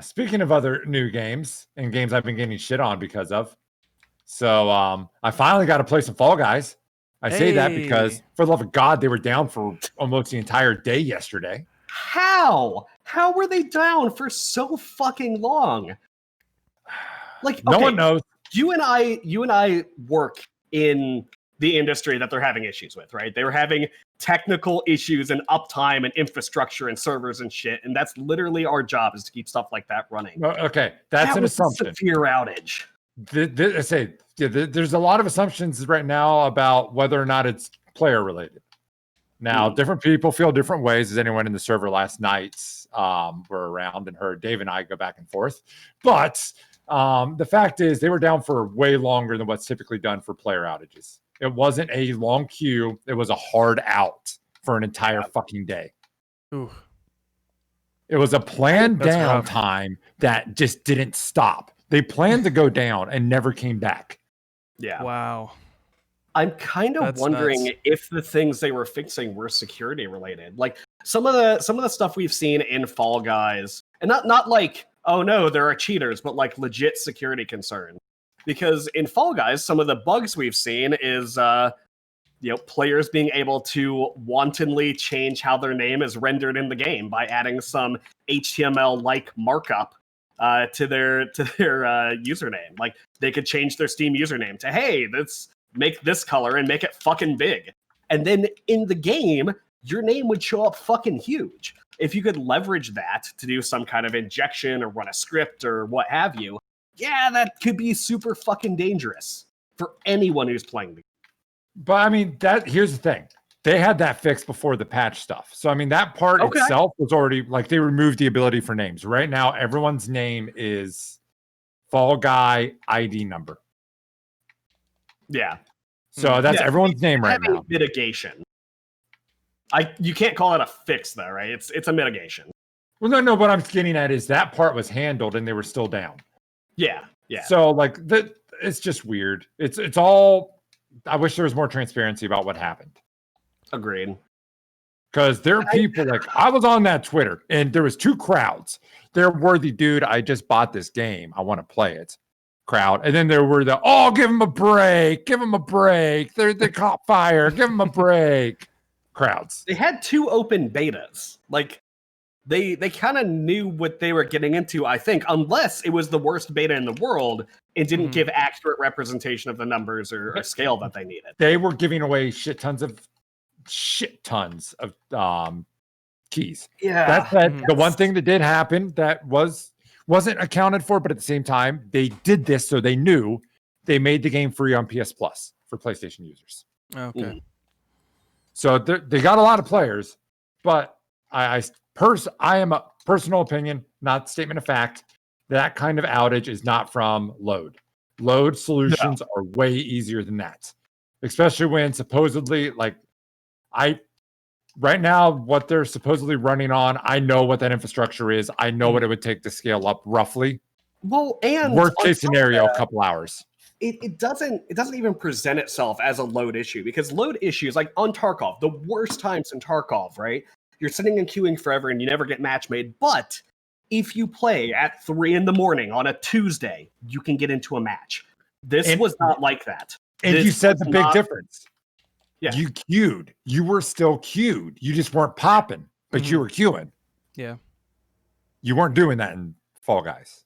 Speaking of other new games and games I've been getting shit on because of, so I finally got to play some Fall Guys. I say that because, for the love of God, they were down for almost the entire day yesterday. How? How were they down for so fucking long? Like, no one knows. You and I work in the industry that they're having issues with, right? They were having technical issues and uptime and infrastructure and servers and shit, and that's literally our job, is to keep stuff like that running. Okay, that's an assumption. A severe outage. I say there's a lot of assumptions right now about whether or not it's player related. Now, different people feel different ways, as anyone in the server last night were around and heard Dave and I go back and forth. But the fact is, they were down for way longer than what's typically done for player outages. It wasn't a long queue. It was a hard out for an entire fucking day. Ooh. It was a planned downtime that just didn't stop. They planned to go down and never came back. Yeah. Wow. I'm kind of wondering if the things they were fixing were security related. Like some of the stuff we've seen in Fall Guys, and not like, oh no, there are cheaters, but like legit security concerns. Because in Fall Guys, some of the bugs we've seen is players being able to wantonly change how their name is rendered in the game by adding some HTML-like markup to their username. Like they could change their Steam username to, hey, let's make this color and make it fucking big. And then in the game, your name would show up fucking huge. If you could leverage that to do some kind of injection or run a script or what have you, yeah, that could be super fucking dangerous for anyone who's playing the game. But I mean, here's the thing. They had that fixed before the patch stuff. So I mean, that part itself was already, like, they removed the ability for names. Right now, everyone's name is Fall Guy ID number. Yeah. So that's everyone's name right now. Mitigation. You can't call it a fix though, right? It's a mitigation. Well, no. What I'm getting at is that part was handled and they were still down. Yeah. So like it's just weird. It's all. I wish there was more transparency about what happened. Agreed. Because there are people like, I was on that Twitter and there was two crowds. There were the dude, I just bought this game, I want to play it crowd. And then there were the, give him a break. They caught fire. Give him a break crowds. They had two open betas. Like they kind of knew what they were getting into, I think, unless it was the worst beta in the world and didn't give accurate representation of the numbers or scale that they needed. They were giving away shit tons of keys. Yeah. The one thing that did happen that wasn't accounted for, but at the same time, they did this so they knew they made the game free on PS Plus for PlayStation users. Okay. So they got a lot of players, but I am a personal opinion, not statement of fact. That kind of outage is not from load. Load solutions are way easier than that, especially when supposedly, like, right now, what they're supposedly running on, I know what that infrastructure is. I know what it would take to scale up roughly. Well, and worst case scenario, a couple hours. It doesn't even present itself as a load issue, because load issues, like on Tarkov, the worst times in Tarkov, right? You're sitting and queuing forever and you never get match made. But if you play at 3 a.m. on a Tuesday, you can get into a match. This was not like that. And you said the big difference. Yeah. You queued. You were still queued. You just weren't popping, but you were queuing. Yeah. You weren't doing that in Fall Guys.